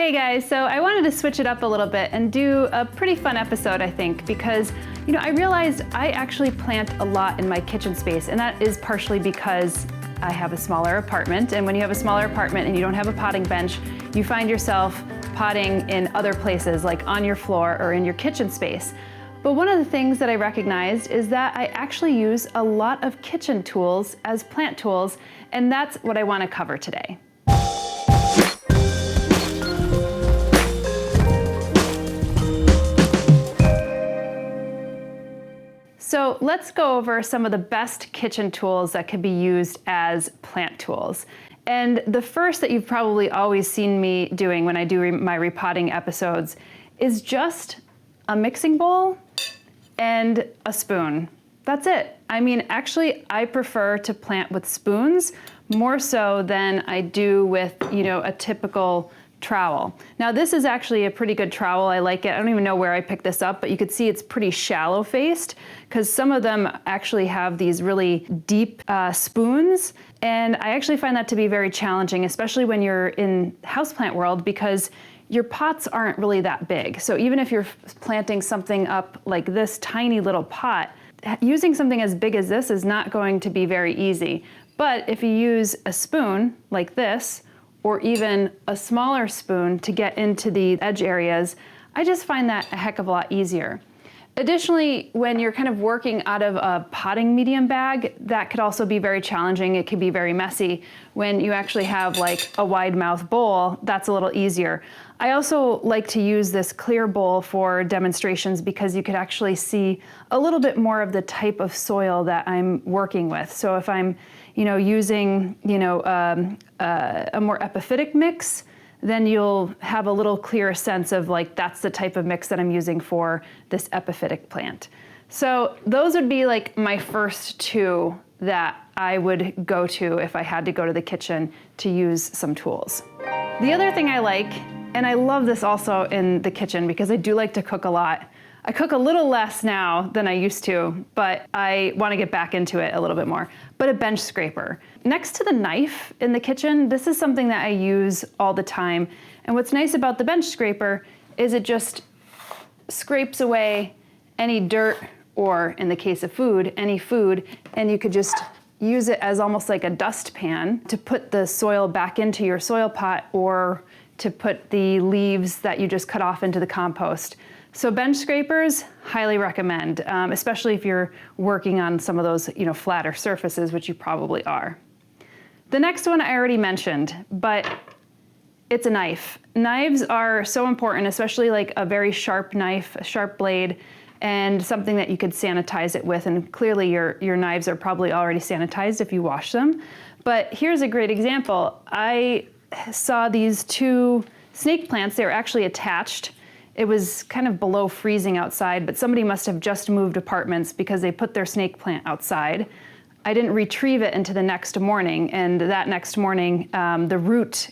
Hey guys, so I wanted to switch it up a little bit and do a pretty fun episode, I think, because I realized I actually plant a lot in my kitchen space, and that is partially because I have a smaller apartment, and when you have a smaller apartment and you don't have a potting bench, you find yourself potting in other places, like on your floor or in your kitchen space. But one of the things that I recognized is that I actually use a lot of kitchen tools as plant tools, and that's what I want to cover today. So let's go over some of the best kitchen tools that can be used as plant tools. And the first that you've probably always seen me doing when I do my repotting episodes is just a mixing bowl and a spoon. That's it. I mean, actually, I prefer to plant with spoons more so than I do with, a typical trowel. Now, this is actually a pretty good trowel. I like it. I don't even know where I picked this up, but you could see it's pretty shallow faced because some of them actually have these really deep spoons. And I actually find that to be very challenging, especially when you're in houseplant world, because your pots aren't really that big. So even if you're planting something up like this tiny little pot, using something as big as this is not going to be very easy. But if you use a spoon like this, or even a smaller spoon to get into the edge areas, I just find that a heck of a lot easier. Additionally, when you're kind of working out of a potting medium bag, that could also be very challenging. It can be very messy. When you actually have like a wide mouth bowl, that's a little easier. I also like to use this clear bowl for demonstrations because you could actually see a little bit more of the type of soil that I'm working with. So if I'm using a more epiphytic mix, then you'll have a little clearer sense of like, that's the type of mix that I'm using for this epiphytic plant. So those would be like my first two that I would go to if I had to go to the kitchen to use some tools. The other thing I like, and I love this also in the kitchen because I do like to cook a lot. I cook a little less now than I used to, but I want to get back into it a little bit more. But a bench scraper. Next to the knife in the kitchen, this is something that I use all the time. And what's nice about the bench scraper is it just scrapes away any dirt, or in the case of food, any food, and you could just use it as almost like a dustpan to put the soil back into your soil pot or to put the leaves that you just cut off into the compost. So bench scrapers, highly recommend, especially if you're working on some of those, flatter surfaces, which you probably are. The next one I already mentioned, but it's a knife. Knives are so important, especially like a very sharp knife, a sharp blade, and something that you could sanitize it with. And clearly your knives are probably already sanitized if you wash them. But here's a great example. I saw these two snake plants. They were actually attached. It was kind of below freezing outside, but somebody must have just moved apartments because they put their snake plant outside. I didn't retrieve it until the next morning, and that next morning, the root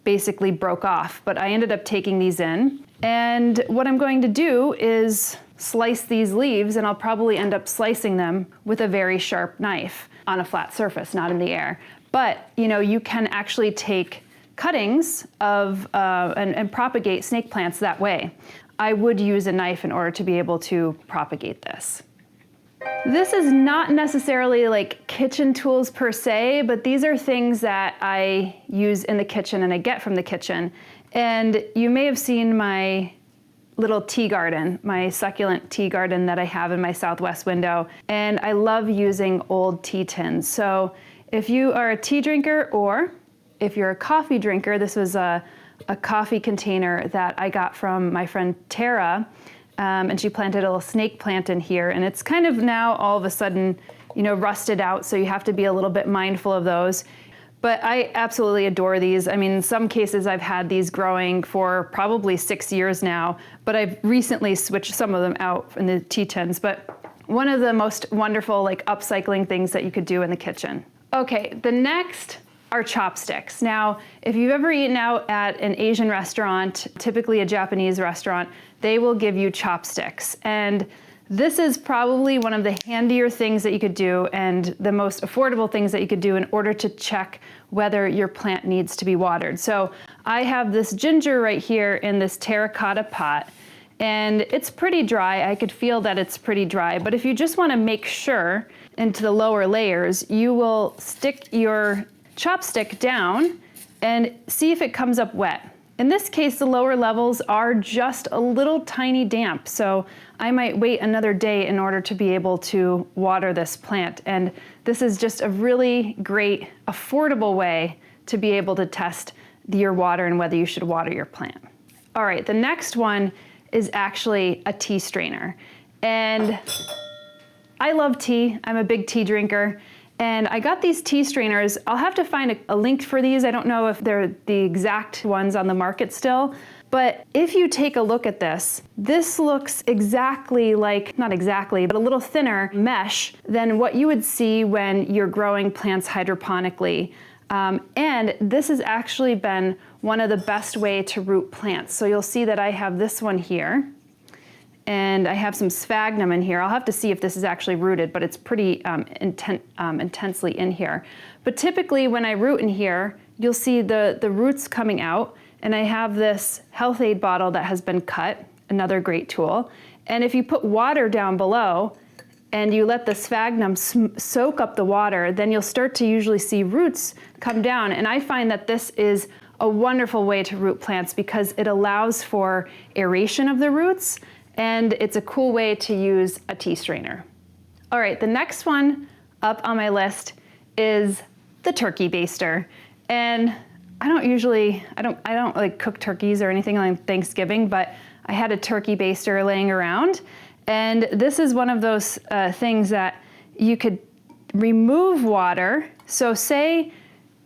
basically broke off, but I ended up taking these in. And what I'm going to do is slice these leaves, and I'll probably end up slicing them with a very sharp knife on a flat surface, not in the air. But, you can actually take cuttings of and propagate snake plants that way. I would use a knife in order to be able to propagate this. This is not necessarily like kitchen tools per se, but these are things that I use in the kitchen and I get from the kitchen. And you may have seen my little tea garden, my succulent tea garden that I have in my southwest window. And I love using old tea tins. So if you are a tea drinker, or if you're a coffee drinker, this was a coffee container that I got from my friend Tara, and she planted a little snake plant in here, and it's kind of now all of a sudden, rusted out, so you have to be a little bit mindful of those. But I absolutely adore these. I mean, in some cases I've had these growing for probably 6 years now, but I've recently switched some of them out in the tea tins. But one of the most wonderful upcycling things that you could do in the kitchen. Okay, the next are chopsticks. Now, if you've ever eaten out at an Asian restaurant, typically a Japanese restaurant, they will give you chopsticks. And this is probably one of the handier things that you could do and the most affordable things that you could do in order to check whether your plant needs to be watered. So I have this ginger right here in this terracotta pot, and it's pretty dry. I could feel that it's pretty dry, but if you just want to make sure into the lower layers, you will stick your chopstick down and see if it comes up wet. In this case, the lower levels are just a little tiny damp, so I might wait another day in order to be able to water this plant. And this is just a really great, affordable way to be able to test your water and whether you should water your plant. All right, the next one is actually a tea strainer. And I love tea. I'm a big tea drinker. And I got these tea strainers. I'll have to find a link for these. I don't know if they're the exact ones on the market still. But if you take a look at this, this looks exactly like, not exactly, but a little thinner mesh than what you would see when you're growing plants hydroponically. And this has actually been one of the best way to root plants. So you'll see that I have this one here, and I have some sphagnum in here. I'll have to see if this is actually rooted, but it's pretty intensely in here. But typically when I root in here, you'll see the roots coming out, and I have this Health Aid bottle that has been cut, another great tool. And if you put water down below, and you let the sphagnum soak up the water, then you'll start to usually see roots come down. And I find that this is a wonderful way to root plants because it allows for aeration of the roots, and it's a cool way to use a tea strainer. All right, the next one up on my list is the turkey baster. And I don't like cook turkeys or anything on Thanksgiving, but I had a turkey baster laying around. And this is one of those things that you could remove water. So say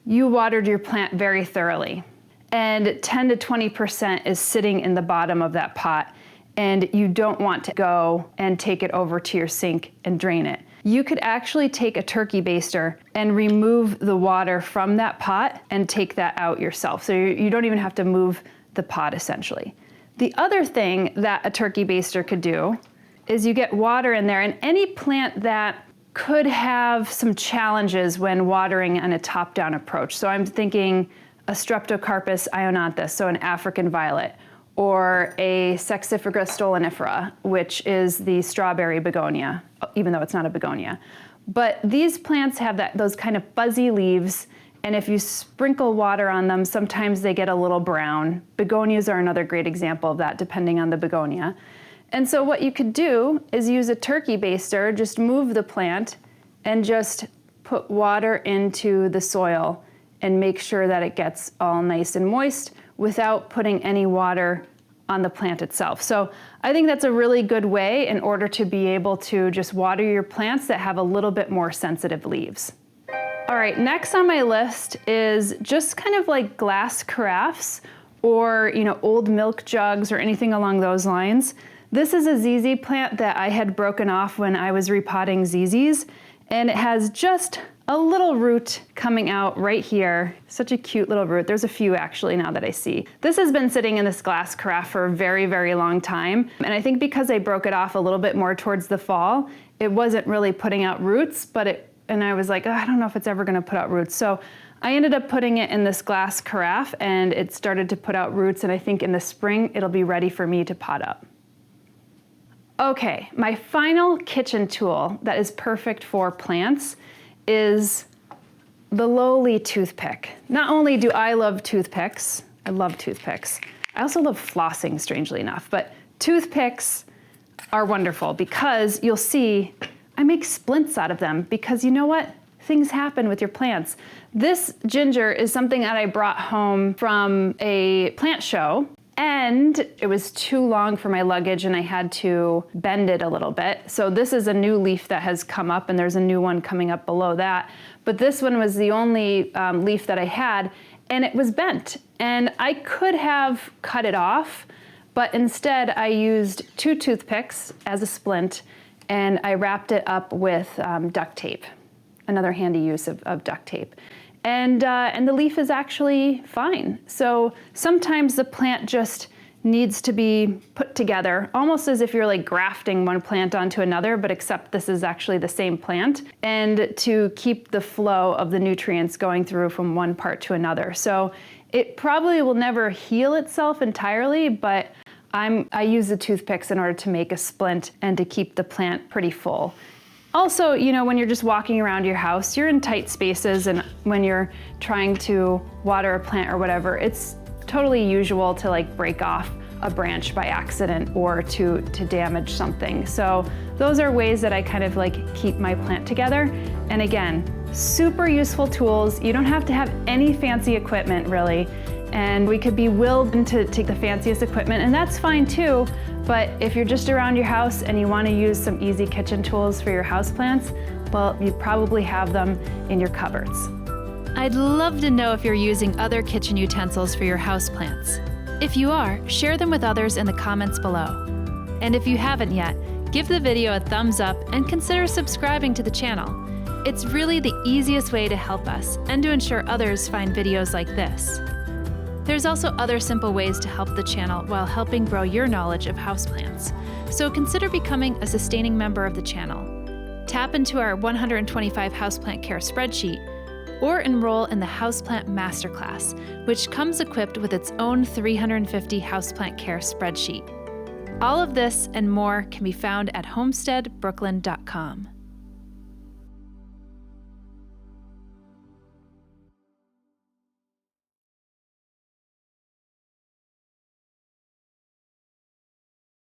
you watered your plant very thoroughly and 10 to 20% is sitting in the bottom of that pot, and you don't want to go and take it over to your sink and drain it. You could actually take a turkey baster and remove the water from that pot and take that out yourself. So you don't even have to move the pot essentially. The other thing that a turkey baster could do is you get water in there, and any plant that could have some challenges when watering on a top-down approach. So I'm thinking a Streptocarpus ionathus, so an African violet, or a Saxifraga stolonifera, which is the strawberry begonia, even though it's not a begonia. But these plants have those kind of fuzzy leaves, and if you sprinkle water on them, sometimes they get a little brown. Begonias are another great example of that, depending on the begonia. And so what you could do is use a turkey baster, just move the plant, and just put water into the soil and make sure that it gets all nice and moist without putting any water on the plant itself. So I think that's a really good way in order to be able to just water your plants that have a little bit more sensitive leaves. All right, next on my list is just kind of like glass carafes or old milk jugs or anything along those lines. This is a ZZ plant that I had broken off when I was repotting ZZs, and it has just a little root coming out right here. Such a cute little root. There's a few actually now that I see. This has been sitting in this glass carafe for a very, very long time. And I think because I broke it off a little bit more towards the fall, it wasn't really putting out roots, and I was like, oh, I don't know if it's ever gonna put out roots. So I ended up putting it in this glass carafe, and it started to put out roots, and I think in the spring, it'll be ready for me to pot up. Okay, my final kitchen tool that is perfect for plants is the lowly toothpick. Not only do I love toothpicks, I love toothpicks. I also love flossing, strangely enough, but toothpicks are wonderful because you'll see I make splints out of them because you know what? Things happen with your plants. This ginger is something that I brought home from a plant show, and it was too long for my luggage and I had to bend it a little bit. So this is a new leaf that has come up, and there's a new one coming up below that. But this one was the only leaf that I had, and it was bent. And I could have cut it off, but instead I used 2 toothpicks as a splint, and I wrapped it up with duct tape, another handy use of duct tape. And the leaf is actually fine. So sometimes the plant just needs to be put together, almost as if you're like grafting one plant onto another, but except this is actually the same plant, and to keep the flow of the nutrients going through from one part to another. So It probably will never heal itself entirely, but I use the toothpicks in order to make a splint and to keep the plant pretty full. Also, you know, when you're just walking around your house, you're in tight spaces, and when you're trying to water a plant or whatever, it's totally usual to like break off a branch by accident or to damage something. So those are ways that I kind of like keep my plant together. And again, super useful tools. You don't have to have any fancy equipment really. And we could be willed into the fanciest equipment, and that's fine too. But if you're just around your house and you want to use some easy kitchen tools for your houseplants, well, you probably have them in your cupboards. I'd love to know if you're using other kitchen utensils for your houseplants. If you are, share them with others in the comments below. And if you haven't yet, give the video a thumbs up and consider subscribing to the channel. It's really the easiest way to help us and to ensure others find videos like this. There's also other simple ways to help the channel while helping grow your knowledge of houseplants. So consider becoming a sustaining member of the channel. Tap into our 125 houseplant care spreadsheet, or enroll in the Houseplant Masterclass, which comes equipped with its own 350 houseplant care spreadsheet. All of this and more can be found at homesteadbrooklyn.com.